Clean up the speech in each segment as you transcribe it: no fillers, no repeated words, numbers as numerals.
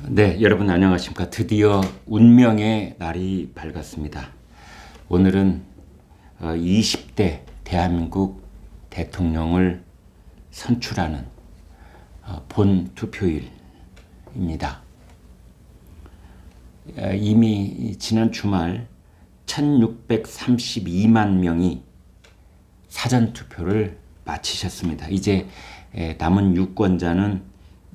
네, 여러분 안녕하십니까. 드디어 운명의 날이 밝았습니다. 오늘은 20대 대한민국 대통령을 선출하는 본 투표일입니다. 이미 지난 주말 1632만 명이 사전투표를 마치셨습니다. 이제 남은 유권자는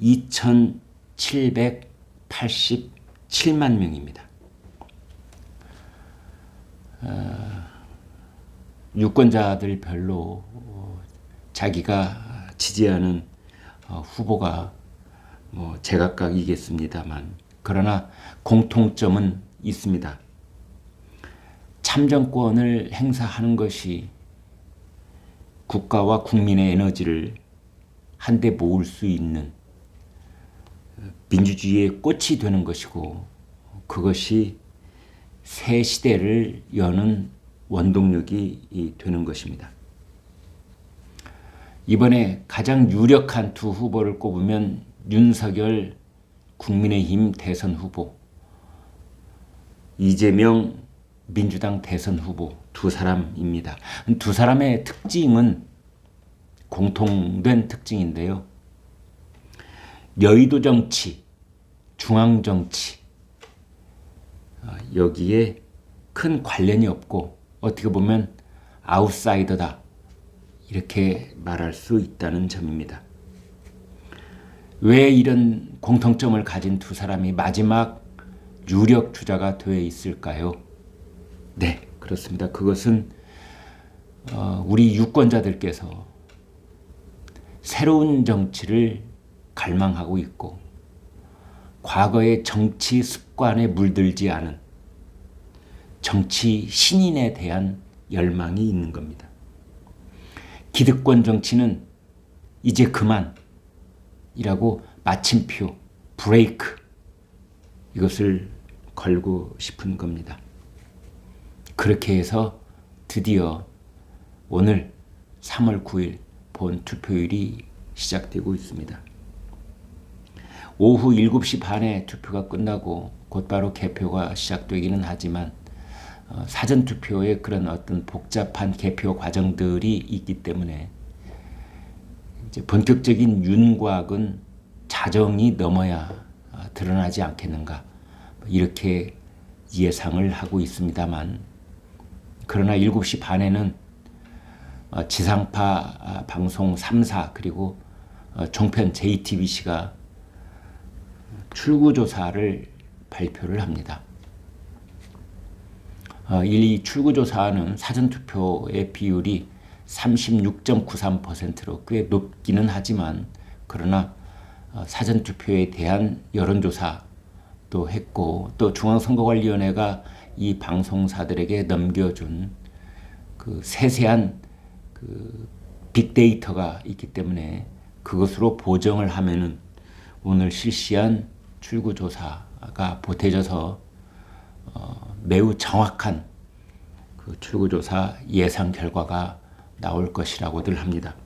2787만 명입니다. 유권자들별로 자기가 지지하는 후보가 제각각이겠습니다만, 그러나 공통점은 있습니다. 참정권을 행사하는 것이 국가와 국민의 에너지를 한데 모을 수 있는 민주주의의 꽃이 되는 것이고, 그것이 새 시대를 여는 원동력이 되는 것입니다. 이번에 가장 유력한 두 후보를 꼽으면 윤석열 국민의힘 대선 후보, 이재명 민주당 대선 후보 두 사람입니다. 두 사람의 특징은 공통된 특징인데요. 여의도 정치, 중앙 정치, 여기에 큰 관련이 없고 어떻게 보면 아웃사이더다, 이렇게 말할 수 있다는 점입니다. 왜 이런 공통점을 가진 두 사람이 마지막 유력 주자가 되어 있을까요? 네, 그렇습니다. 그것은 우리 유권자들께서 새로운 정치를 갈망하고 있고, 과거의 정치 습관에 물들지 않은 정치 신인에 대한 열망이 있는 겁니다. 기득권 정치는 이제 그만이라고 마침표, 브레이크, 이것을 걸고 싶은 겁니다. 그렇게 해서 드디어 오늘 3월 9일 본 투표일이 시작되고 있습니다. 오후 7시 반에 투표가 끝나고 곧바로 개표가 시작되기는 하지만 사전투표에 그런 어떤 복잡한 개표 과정들이 있기 때문에 이제 본격적인 윤곽은 자정이 넘어야 드러나지 않겠는가, 이렇게 예상을 하고 있습니다만, 그러나 7시 반에는 지상파 방송 3사 그리고 종편 JTBC가 출구조사를 발표를 합니다. 이 출구조사는 사전투표의 비율이 36.93%로 꽤 높기는 하지만, 그러나 사전투표에 대한 여론조사도 했고, 또 중앙선거관리위원회가 이 방송사들에게 넘겨준 그 세세한 그 빅데이터가 있기 때문에 그것으로 보정을 하면은 오늘 실시한 출구조사가 보태져서 매우 정확한 그 출구조사 예상 결과가 나올 것이라고들 합니다.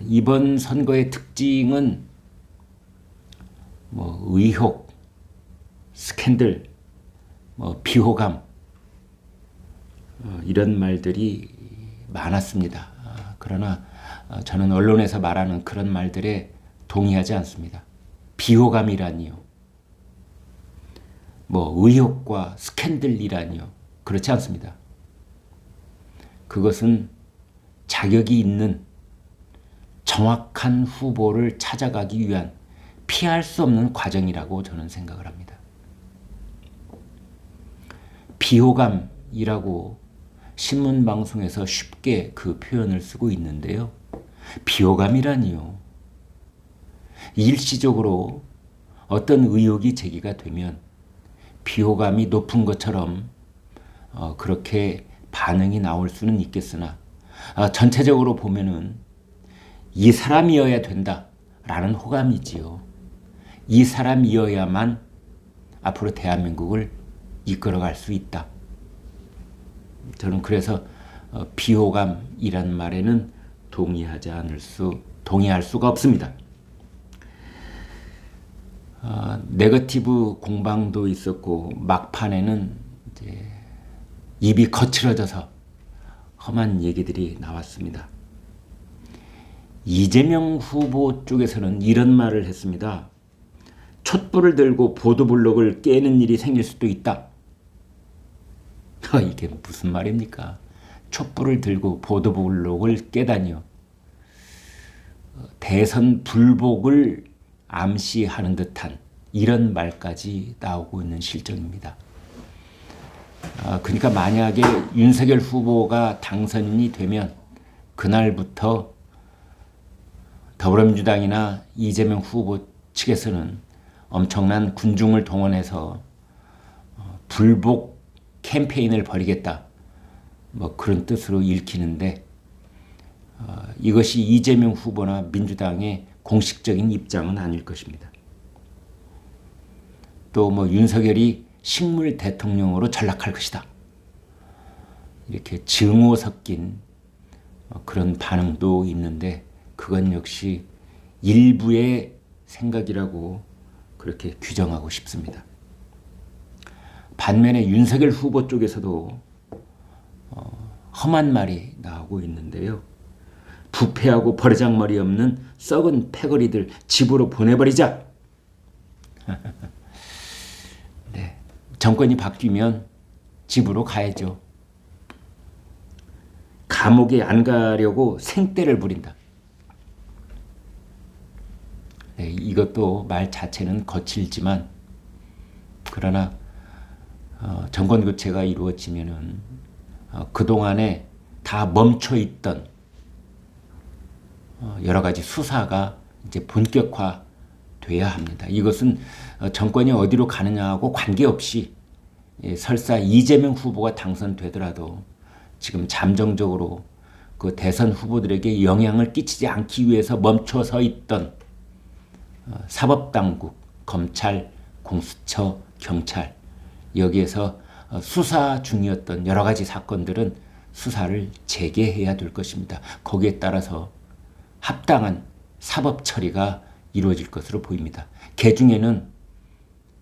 이번 선거의 특징은 의혹, 스캔들, 비호감, 이런 말들이 많았습니다. 그러나 저는 언론에서 말하는 그런 말들에 동의하지 않습니다. 비호감이라니요, 의혹과 스캔들이라니요, 그렇지 않습니다. 그것은 자격이 있는 정확한 후보를 찾아가기 위한 피할 수 없는 과정이라고 저는 생각을 합니다. 비호감이라고 신문방송에서 쉽게 그 표현을 쓰고 있는데요. 비호감이라니요, 일시적으로 어떤 의혹이 제기가 되면 비호감이 높은 것처럼 그렇게 반응이 나올 수는 있겠으나, 전체적으로 보면은 이 사람이어야 된다라는 호감이지요. 이 사람이어야만 앞으로 대한민국을 이끌어갈 수 있다. 저는 그래서 비호감이란 말에는 동의할 수가 없습니다. 네거티브 공방도 있었고 막판에는 이제 입이 거칠어져서 험한 얘기들이 나왔습니다. 이재명 후보 쪽에서는 이런 말을 했습니다. 촛불을 들고 보도블록을 깨는 일이 생길 수도 있다. 이게 무슨 말입니까? 촛불을 들고 보도블록을 깨다니요. 대선 불복을 암시하는 듯한 이런 말까지 나오고 있는 실정입니다. 그러니까 만약에 윤석열 후보가 당선이 되면 그날부터 더불어민주당이나 이재명 후보 측에서는 엄청난 군중을 동원해서 불복 캠페인을 벌이겠다. 뭐 그런 뜻으로 읽히는데 이것이 이재명 후보나 민주당의 공식적인 입장은 아닐 것입니다. 또 뭐 윤석열이 식물 대통령으로 전락할 것이다. 이렇게 증오 섞인 그런 반응도 있는데 그건 역시 일부의 생각이라고 그렇게 규정하고 싶습니다. 반면에 윤석열 후보 쪽에서도 험한 말이 나오고 있는데요. 부패하고 버르장머리 없는 썩은 패거리들 집으로 보내버리자. 네, 정권이 바뀌면 집으로 가야죠. 감옥에 안 가려고 생떼를 부린다. 네, 이것도 말 자체는 거칠지만 그러나 정권 교체가 이루어지면은 그동안에 다 멈춰있던 여러 가지 수사가 이제 본격화돼야 합니다. 이것은 정권이 어디로 가느냐하고 관계없이 설사 이재명 후보가 당선되더라도 지금 잠정적으로 그 대선 후보들에게 영향을 끼치지 않기 위해서 멈춰서 있던 사법당국, 검찰, 공수처, 경찰 여기에서 수사 중이었던 여러 가지 사건들은 수사를 재개해야 될 것입니다. 거기에 따라서 합당한 사법 처리가 이루어질 것으로 보입니다. 개중에는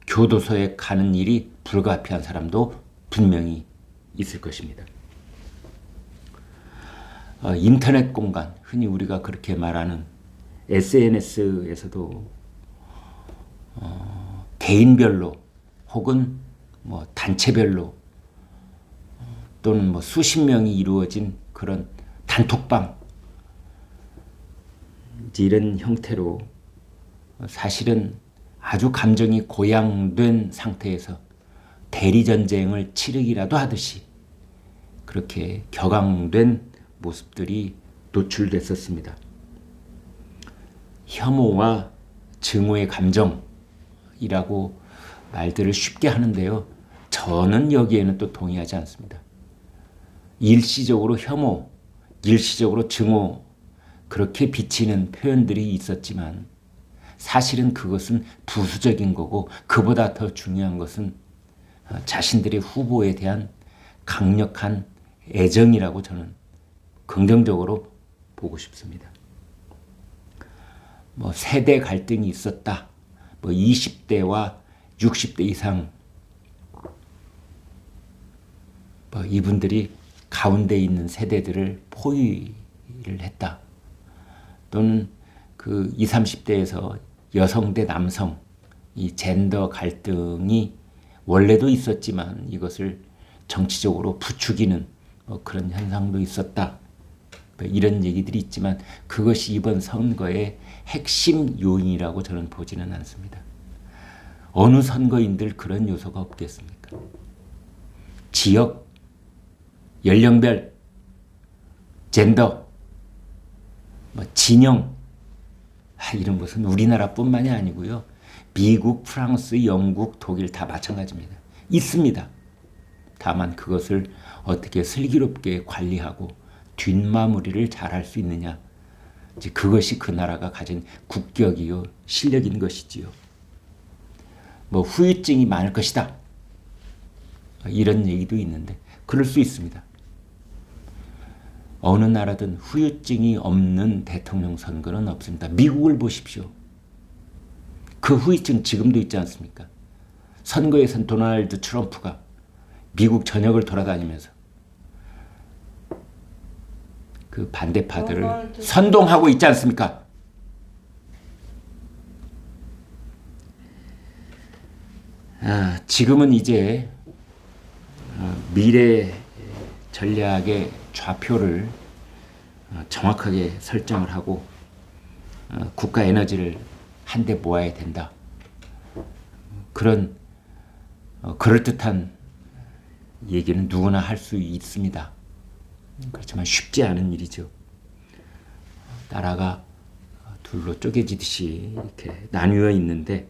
교도소에 가는 일이 불가피한 사람도 분명히 있을 것입니다. 인터넷 공간, 흔히 우리가 그렇게 말하는 SNS에서도 개인별로 혹은 뭐 단체별로 또는 뭐 수십 명이 이루어진 그런 단톡방 이런 형태로 사실은 아주 감정이 고양된 상태에서 대리전쟁을 치르기라도 하듯이 그렇게 격앙된 모습들이 노출됐었습니다. 혐오와 증오의 감정이라고 말들을 쉽게 하는데요. 저는 여기에는 또 동의하지 않습니다. 일시적으로 혐오, 일시적으로 증오 그렇게 비치는 표현들이 있었지만 사실은 그것은 부수적인 거고 그보다 더 중요한 것은 자신들의 후보에 대한 강력한 애정이라고 저는 긍정적으로 보고 싶습니다. 뭐 세대 갈등이 있었다. 뭐 20대와 60대 이상 뭐 이분들이 가운데 있는 세대들을 포위를 했다. 또는 그 20, 30대에서 여성 대 남성 이 젠더 갈등이 원래도 있었지만 이것을 정치적으로 부추기는 뭐 그런 현상도 있었다. 뭐 이런 얘기들이 있지만 그것이 이번 선거의 핵심 요인이라고 저는 보지는 않습니다. 어느 선거인들 그런 요소가 없겠습니까? 지역, 연령별, 젠더, 뭐 진영 이런 것은 우리나라뿐만이 아니고요. 미국, 프랑스, 영국, 독일 다 마찬가지입니다. 있습니다. 다만 그것을 어떻게 슬기롭게 관리하고 뒷마무리를 잘할 수 있느냐. 이제 그것이 그 나라가 가진 국격이요 실력인 것이지요. 뭐 후유증이 많을 것이다. 이런 얘기도 있는데 그럴 수 있습니다. 어느 나라든 후유증이 없는 대통령 선거는 없습니다. 미국을 보십시오. 그 후유증 지금도 있지 않습니까? 선거에선 도널드 트럼프가 미국 전역을 돌아다니면서 그 반대파들을 선동하고 있지 않습니까? 지금은 이제 미래 전략의 좌표를 정확하게 설정을 하고 국가 에너지를 한데 모아야 된다. 그런 그럴듯한 얘기는 누구나 할 수 있습니다. 그렇지만 쉽지 않은 일이죠. 나라가 둘로 쪼개지듯이 이렇게 나뉘어 있는데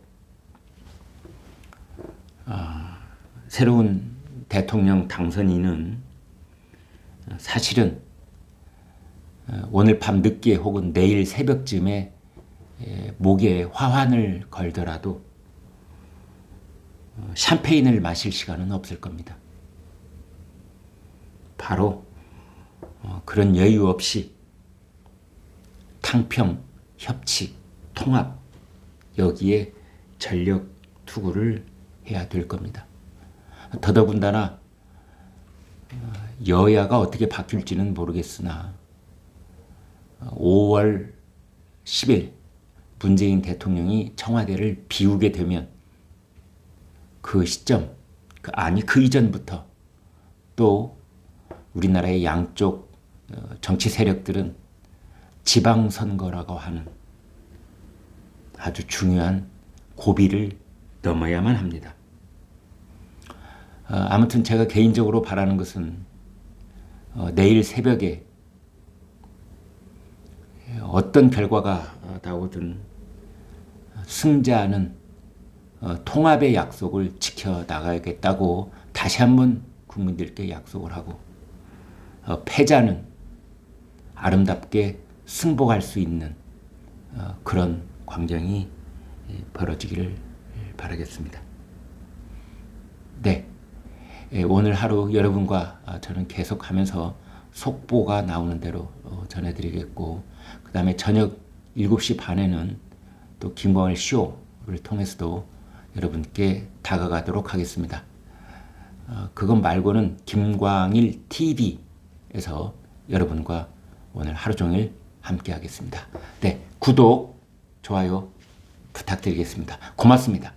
새로운 대통령 당선인은 사실은 오늘 밤 늦게 혹은 내일 새벽쯤에 목에 화환을 걸더라도 샴페인을 마실 시간은 없을 겁니다. 바로 그런 여유 없이 탕평, 협치, 통합 여기에 전력 투구를 해야 될 겁니다. 더더군다나 여야가 어떻게 바뀔지는 모르겠으나 5월 10일 문재인 대통령이 청와대를 비우게 되면 그 시점, 그 이전부터 또 우리나라의 양쪽 정치 세력들은 지방선거라고 하는 아주 중요한 고비를 넘어야만 합니다. 아무튼 제가 개인적으로 바라는 것은 내일 새벽에 어떤 결과가 나오든 승자는 통합의 약속을 지켜나가야겠다고 다시 한번 국민들께 약속을 하고 패자는 아름답게 승복할 수 있는 그런 광경이 벌어지기를 바라겠습니다. 네, 오늘 하루 여러분과 저는 계속하면서 속보가 나오는 대로 전해드리겠고 그 다음에 저녁 7시 반에는 또 김광일 쇼를 통해서도 여러분께 다가가도록 하겠습니다. 그것 말고는 김광일 TV에서 여러분과 오늘 하루 종일 함께 하겠습니다. 네, 구독, 좋아요 부탁드리겠습니다. 고맙습니다.